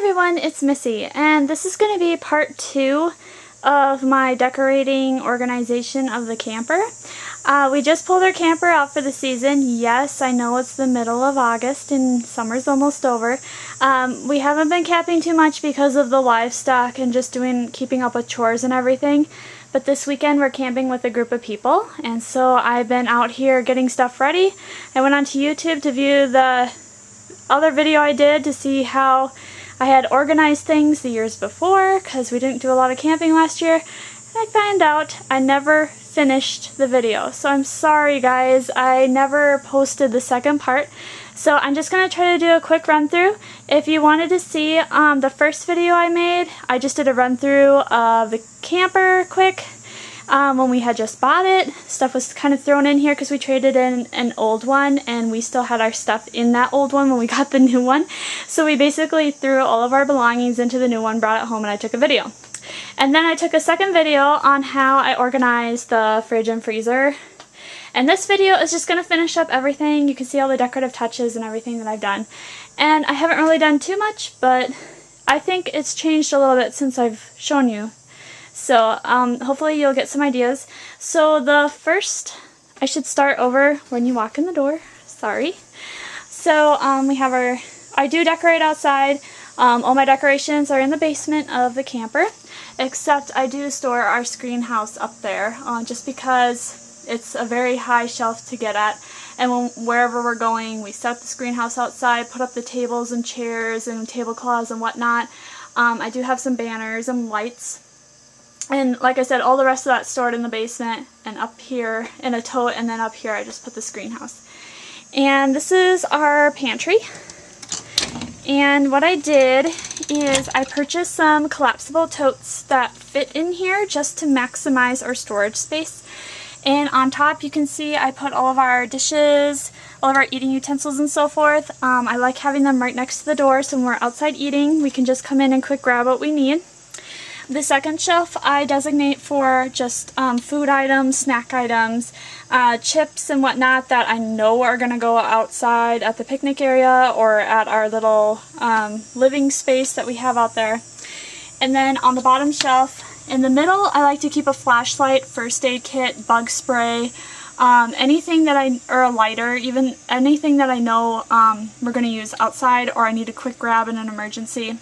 everyone, it's Missy, and this is going to be part 2 of my decorating organization of the camper. We just pulled our camper out for the season. Yes, I know it's the middle of August and summer's almost over. We haven't been camping too much because of the livestock and just keeping up with chores and everything. But this weekend we're camping with a group of people, and so I've been out here getting stuff ready. I went onto YouTube to view the other video I did to see how I had organized things the years before, because we didn't do a lot of camping last year, and I found out I never finished the video. So I'm sorry guys, I never posted the second part. So I'm just going to try to do a quick run through. If you wanted to see the first video I made, I just did a run through of the camper quick. When we had just bought it, stuff was kind of thrown in here because we traded in an old one and we still had our stuff in that old one when we got the new one. So we basically threw all of our belongings into the new one, brought it home, and I took a video. And then I took a second video on how I organized the fridge and freezer. And this video is just going to finish up everything. You can see all the decorative touches and everything that I've done. And I haven't really done too much, but I think it's changed a little bit since I've shown you. So hopefully you'll get some ideas. So the first, I should start over when you walk in the door. Sorry. So we have I do decorate outside. All my decorations are in the basement of the camper, except I do store our screen house up there just because it's a very high shelf to get at. And wherever we're going, we set up the screen house outside, put up the tables and chairs and tablecloths and whatnot. I do have some banners and lights. And like I said, all the rest of that's stored in the basement and up here in a tote, and then up here I just put the screen house. And this is our pantry. And what I did is I purchased some collapsible totes that fit in here just to maximize our storage space. And on top you can see I put all of our dishes, all of our eating utensils and so forth. I like having them right next to the door, so when we're outside eating we can just come in and quick grab what we need. The second shelf I designate for just food items, snack items, chips and whatnot that I know are going to go outside at the picnic area or at our little living space that we have out there. And then on the bottom shelf, in the middle, I like to keep a flashlight, first aid kit, bug spray, anything that or a lighter, even anything that I know we're going to use outside or I need a quick grab in an emergency.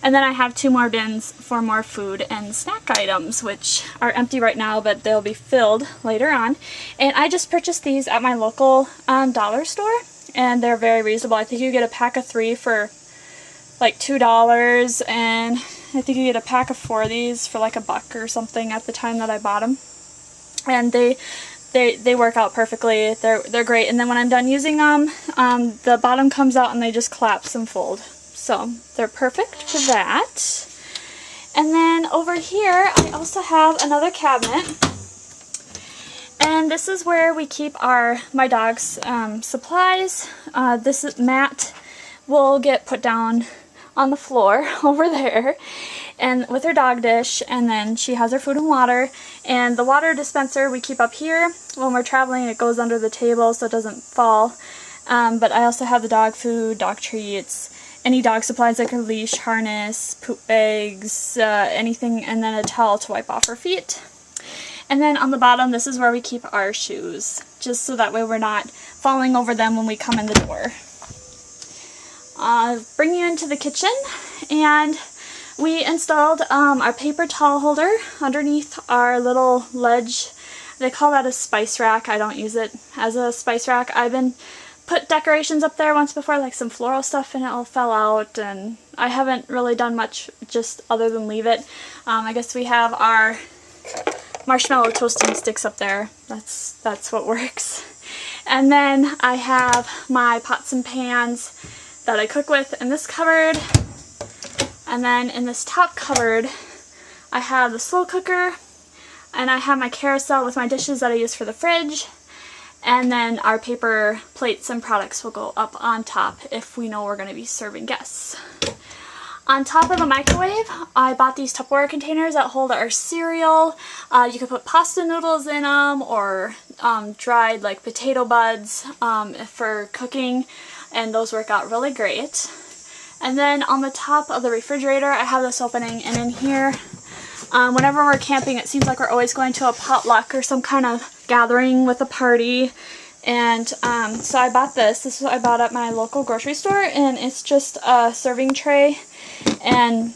And then I have 2 more bins for more food and snack items, which are empty right now, but they'll be filled later on. And I just purchased these at my local dollar store, and they're very reasonable. I think you get a pack of 3 for like $2, and I think you get a pack of 4 of these for like $1 or something at the time that I bought them. And they work out perfectly. They're great. And then when I'm done using them, the bottom comes out and they just collapse and fold. So they're perfect for that. And then over here I also have another cabinet, and this is where we keep my dog's supplies. This mat will get put down on the floor over there, and with her dog dish, and then she has her food and water. And the water dispenser we keep up here. When we're traveling it goes under the table so it doesn't fall. But I also have the dog food, dog treats, any dog supplies like a leash, harness, poop bags, anything, and then a towel to wipe off her feet. And then on the bottom, this is where we keep our shoes, just so that way we're not falling over them when we come in the door. Bring you into the kitchen, and we installed our paper towel holder underneath our little ledge. They call that a spice rack. I don't use it as a spice rack. I've been put decorations up there once before, like some floral stuff, and it all fell out, and I haven't really done much just other than leave it. I guess we have our marshmallow toasting sticks up there. That's what works. And then I have my pots and pans that I cook with in this cupboard. And then in this top cupboard I have the slow cooker, and I have my carousel with my dishes that I use for the fridge. And then our paper plates and products will go up on top if we know we're going to be serving guests. On top of the microwave, I bought these Tupperware containers that hold our cereal. You can put pasta noodles in them, or dried like potato buds for cooking, and those work out really great. And then on the top of the refrigerator, I have this opening, and in here, whenever we're camping, it seems like we're always going to a potluck or some kind of gathering with a party. And so I bought this. This is what I bought at my local grocery store, and it's just a serving tray. And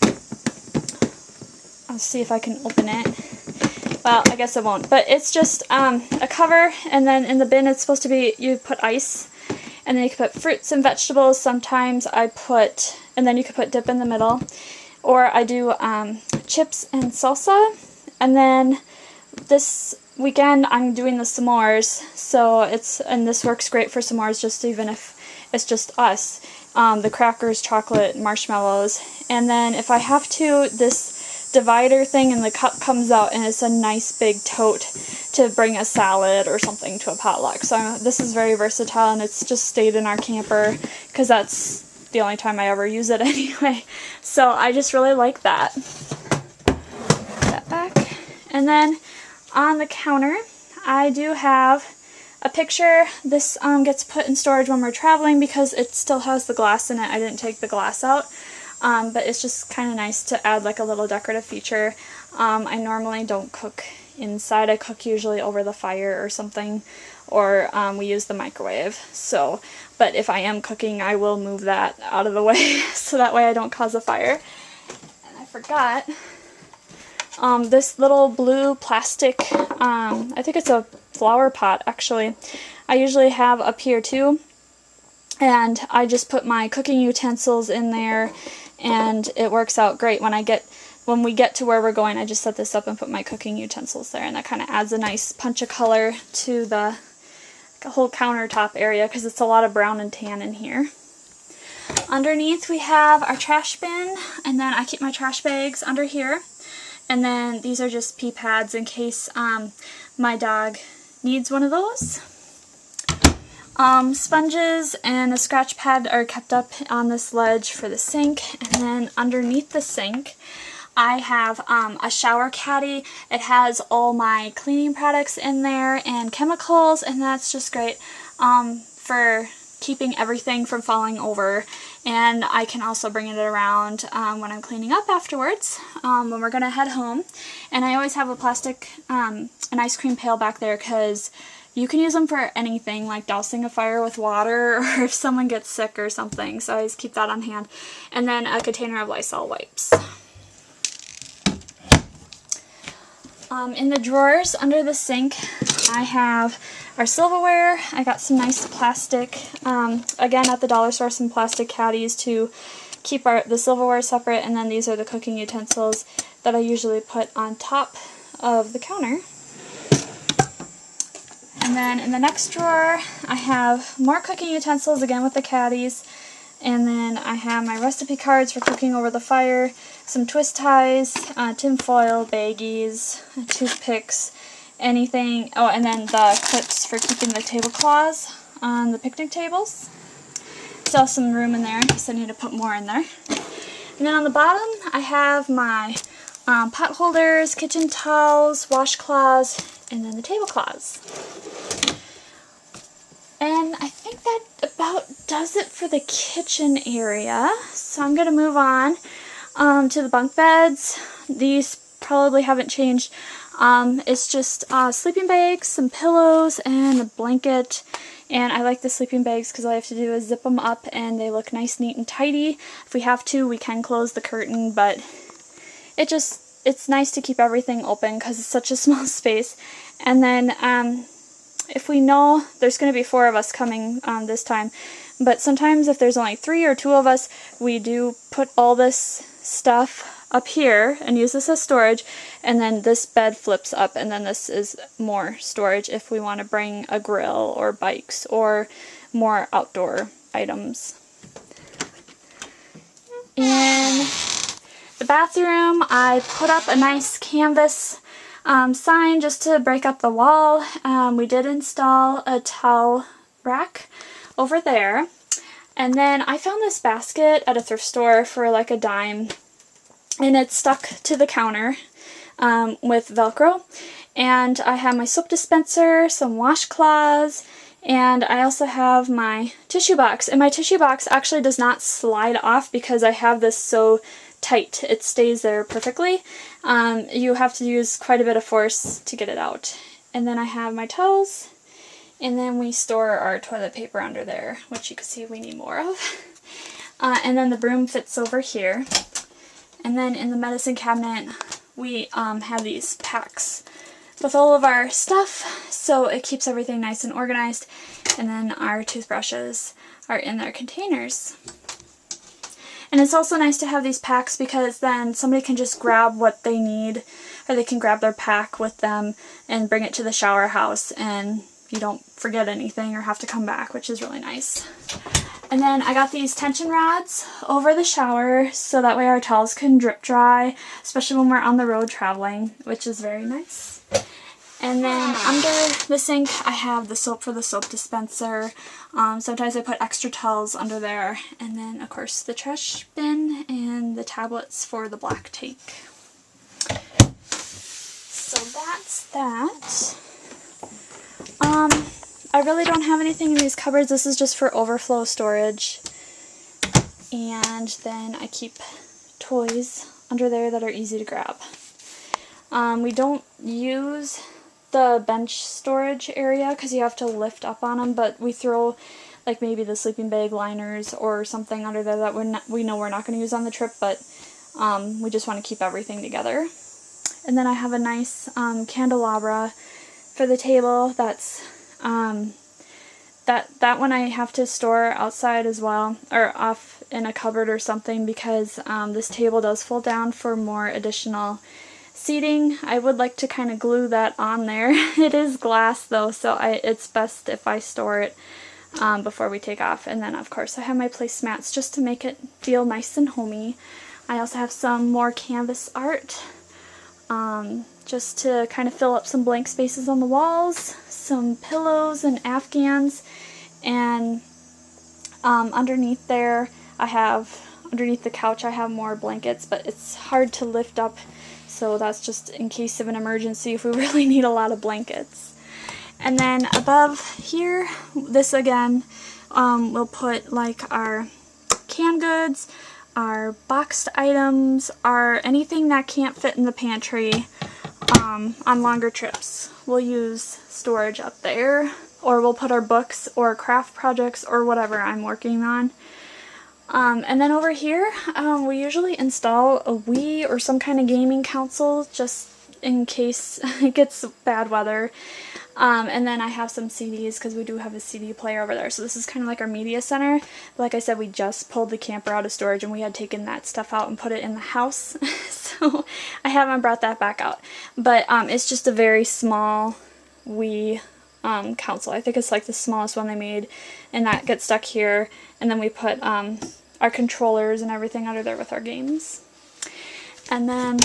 I'll see if I can open it. Well, I guess I won't. But it's just a cover, and then in the bin it's supposed to be, you put ice, and then you can put fruits and vegetables. Sometimes I put, and then you could put dip in the middle. Or I do chips and salsa. And then this weekend I'm doing the s'mores, so and this works great for s'mores, just even if it's just us. The crackers, chocolate, marshmallows. And then if I have to, this divider thing in the cup comes out, and it's a nice big tote to bring a salad or something to a potluck. So this is very versatile, and it's just stayed in our camper because that's the only time I ever use it anyway. So I just really like that. Put that back. And then on the counter, I do have a picture. This gets put in storage when we're traveling because it still has the glass in it. I didn't take the glass out. But it's just kind of nice to add like a little decorative feature. I normally don't cook inside. I cook usually over the fire or something, or we use the microwave. So, but if I am cooking, I will move that out of the way so that way I don't cause a fire. And I forgot this little blue plastic, I think it's a flower pot actually, I usually have up here too. And I just put my cooking utensils in there, and it works out great. When we get to where we're going, I just set this up and put my cooking utensils there, and that kind of adds a nice punch of color to the whole countertop area because it's a lot of brown and tan in here. Underneath we have our trash bin, and then I keep my trash bags under here. And then these are just pee pads in case my dog needs one of those. Sponges and a scratch pad are kept up on this ledge for the sink. And then underneath the sink I have a shower caddy. It has all my cleaning products in there and chemicals, and that's just great for keeping everything from falling over. And I can also bring it around when I'm cleaning up afterwards, when we're going to head home. And I always have a plastic, an ice cream pail back there because you can use them for anything, like dousing a fire with water or if someone gets sick or something. So I always keep that on hand. And then a container of Lysol wipes. In the drawers under the sink, I have our silverware. I got some nice plastic, again at the dollar store, some plastic caddies to keep the silverware separate, and then these are the cooking utensils that I usually put on top of the counter. And then in the next drawer, I have more cooking utensils, again with the caddies. And then I have my recipe cards for cooking over the fire, some twist ties, tin foil, baggies, toothpicks, anything. Oh, and then the clips for keeping the tablecloths on the picnic tables. Still some room in there in case I need to put more in there. And then on the bottom, I have my pot holders, kitchen towels, washcloths, and then the tablecloths. And I think that about does it for the kitchen area. So I'm going to move on to the bunk beds. These probably haven't changed. It's just sleeping bags, some pillows, and a blanket. And I like the sleeping bags because all I have to do is zip them up and they look nice, neat, and tidy. If we have to, we can close the curtain, but it's nice to keep everything open because it's such a small space. And then if we know there's going to be 4 of us coming this time, but sometimes if there's only 3 or 2 of us, we do put all this stuff up here and use this as storage, and then this bed flips up, and then this is more storage if we want to bring a grill or bikes or more outdoor items. In the bathroom, I put up a nice canvas sign just to break up the wall. We did install a towel rack over there. And then I found this basket at a thrift store for like a dime, and it's stuck to the counter with Velcro. And I have my soap dispenser, some washcloths, And I also have my tissue box, and my tissue box actually does not slide off because I have this so tight. It stays there perfectly. You have to use quite a bit of force to get it out. And then I have my towels, and then we store our toilet paper under there, which you can see we need more of. And then the broom fits over here. And then in the medicine cabinet, we have these packs with all of our stuff, so it keeps everything nice and organized. And then our toothbrushes are in their containers. And it's also nice to have these packs because then somebody can just grab what they need, or they can grab their pack with them and bring it to the shower house, and you don't forget anything or have to come back, which is really nice. And then I got these tension rods over the shower so that way our towels can drip dry, especially when we're on the road traveling, which is very nice. And then under the sink I have the soap for the soap dispenser. Sometimes I put extra towels under there. And then of course the trash bin and the tablets for the black tank. So that's that. I really don't have anything in these cupboards. This is just for overflow storage. And then I keep toys under there that are easy to grab. We don't use the bench storage area because you have to lift up on them, but we throw like maybe the sleeping bag liners or something under there that we know we're not going to use on the trip, but we just want to keep everything together. And then I have a nice candelabra for the table. That's that one I have to store outside as well, or off in a cupboard or something, because this table does fold down for more additional seating. I would like to kind of glue that on there. It is glass though, so it's best if I store it before we take off. And then of course I have my placemats just to make it feel nice and homey. I also have some more canvas art just to kind of fill up some blank spaces on the walls, some pillows and Afghans, and underneath there underneath the couch I have more blankets, but it's hard to lift up, so that's just in case of an emergency if we really need a lot of blankets. And then above here, this again, we'll put like our canned goods, our boxed items, anything that can't fit in the pantry on longer trips. We'll use storage up there, or we'll put our books or craft projects or whatever I'm working on. And then over here, we usually install a Wii or some kind of gaming console just in case it gets bad weather. And then I have some CDs because we do have a CD player over there. So this is kind of like our media center. But like I said, we just pulled the camper out of storage and we had taken that stuff out and put it in the house. So I haven't brought that back out. But it's just a very small Wii console. I think it's like the smallest one they made, and that gets stuck here. And then we put our controllers and everything under there with our games. And then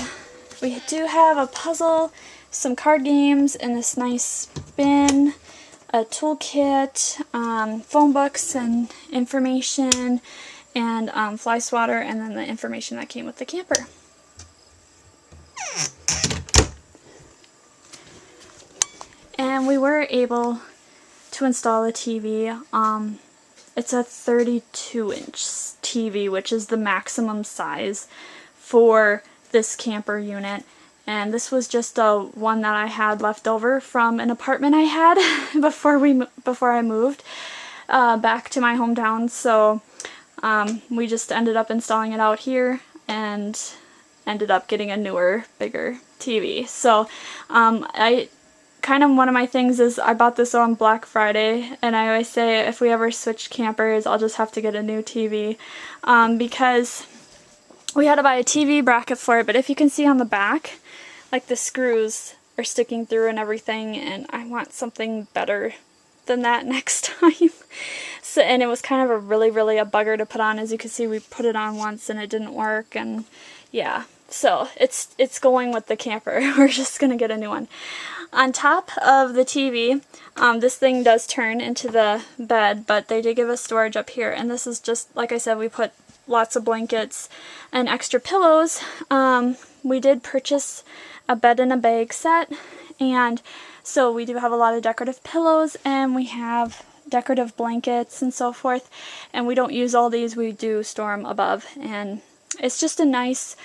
we do have a puzzle, some card games in this nice bin, a toolkit, phone books and information, and fly swatter, and then the information that came with the camper. And we were able to install a TV. It's a 32-inch TV, which is the maximum size for this camper unit. And this was just one that I had left over from an apartment I had before I moved back to my hometown. So we just ended up installing it out here and ended up getting a newer, bigger TV. So one of my things is I bought this on Black Friday, and I always say if we ever switch campers, I'll just have to get a new TV because we had to buy a TV bracket for it. But if you can see on the back, like the screws are sticking through and everything, and I want something better than that next time. So, and it was kind of a really a bugger to put on. As you can see, we put it on once and it didn't work, and yeah, so it's going with the camper. We're just gonna get a new one. On top of the TV, this thing does turn into the bed, but they did give us storage up here, and this is just, like I said, we put lots of blankets and extra pillows. We did purchase a bed in a bag set, and so we do have a lot of decorative pillows, and we have decorative blankets and so forth, and we don't use all these, we do store them above, and it's just a nice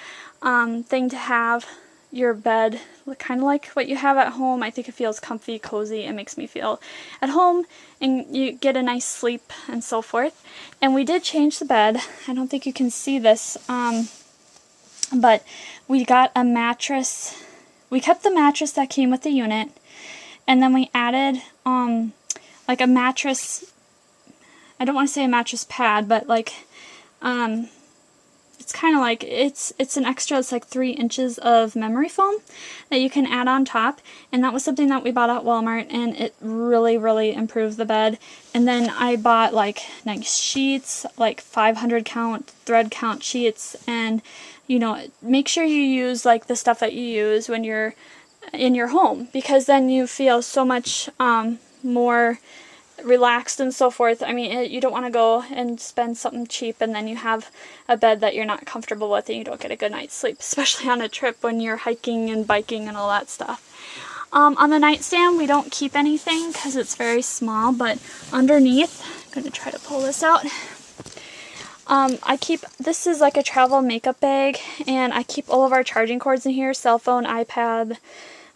thing to have your bed kind of like what you have at home. I think it feels comfy, cozy, it makes me feel at home, and you get a nice sleep and so forth. And we did change the bed. I don't think you can see this, but we got a mattress. We kept the mattress that came with the unit, and then we added like a mattress, I don't want to say a mattress pad, but like it's kind of like, it's an extra, it's like 3 inches of memory foam that you can add on top, and that was something that we bought at Walmart, and it really, really improved the bed. And then I bought like nice sheets, like 500 count, thread count sheets, and you know, make sure you use like the stuff that you use when you're in your home, because then you feel so much more relaxed and so forth. I mean, you don't want to go and spend something cheap and then you have a bed that you're not comfortable with and you don't get a good night's sleep, especially on a trip when you're hiking and biking and all that stuff. On the nightstand, we don't keep anything because it's very small, but underneath, I'm going to try to pull this out. This is like a travel makeup bag, and I keep all of our charging cords in here, cell phone, iPad,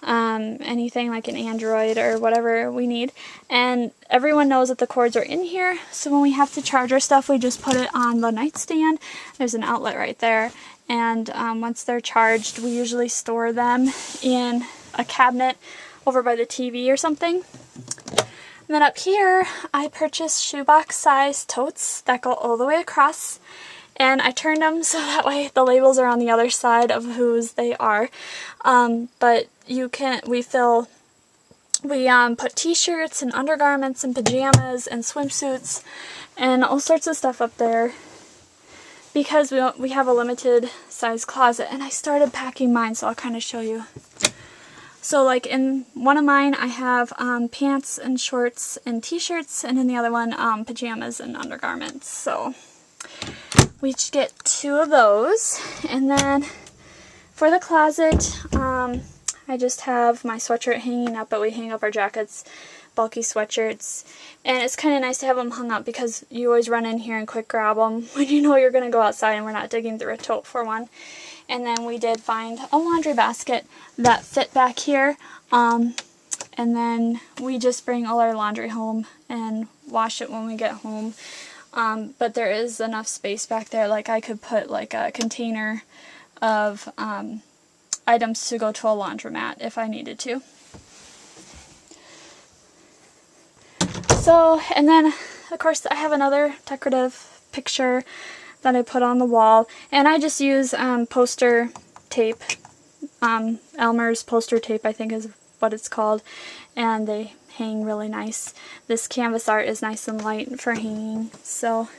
anything like an Android or whatever we need. And everyone knows that the cords are in here, so when we have to charge our stuff, we just put it on the nightstand. There's an outlet right there, and once they're charged, we usually store them in a cabinet over by the TV or something. And then up here, I purchased shoebox size totes that go all the way across, and I turned them so that way the labels are on the other side of whose they are. But you can, we put t-shirts and undergarments and pajamas and swimsuits and all sorts of stuff up there because we have a limited size closet. And I started packing mine, so I'll kind of show you. So like in one of mine, I have pants and shorts and t-shirts, and in the other one, pajamas and undergarments. So we each get 2 of those. And then for the closet, I just have my sweatshirt hanging up, but we hang up our jackets, bulky sweatshirts. And it's kind of nice to have them hung up because you always run in here and quick grab them when you know you're going to go outside and we're not digging through a tote for one. And then we did find a laundry basket that fit back here. And then we just bring all our laundry home and wash it when we get home. But there is enough space back there, like I could put like a container of items to go to a laundromat if I needed to. So, and then of course I have another decorative picture that I put on the wall, and I just use poster tape, Elmer's poster tape I think is what it's called, and they hang really nice. This canvas art is nice and light for hanging. So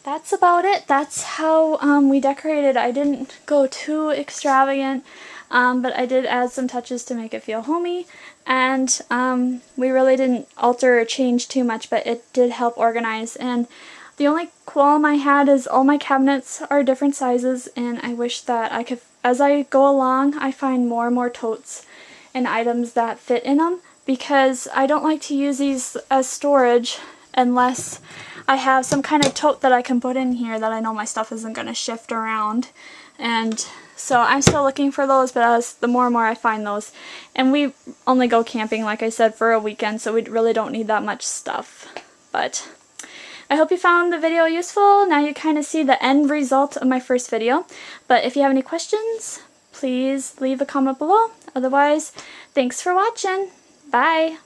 that's about it. That's how we decorated. I didn't go too extravagant, but I did add some touches to make it feel homey, and we really didn't alter or change too much, but it did help organize. And the only qualm I had is all my cabinets are different sizes, and I wish that I could, as I go along, I find more and more totes and items that fit in them, because I don't like to use these as storage unless I have some kind of tote that I can put in here that I know my stuff isn't going to shift around. And so I'm still looking for those, but the more and more I find those. And we only go camping, like I said, for a weekend, so we really don't need that much stuff. But I hope you found the video useful. Now you kind of see the end result of my first video. But if you have any questions, please leave a comment below. Otherwise, thanks for watching. Bye!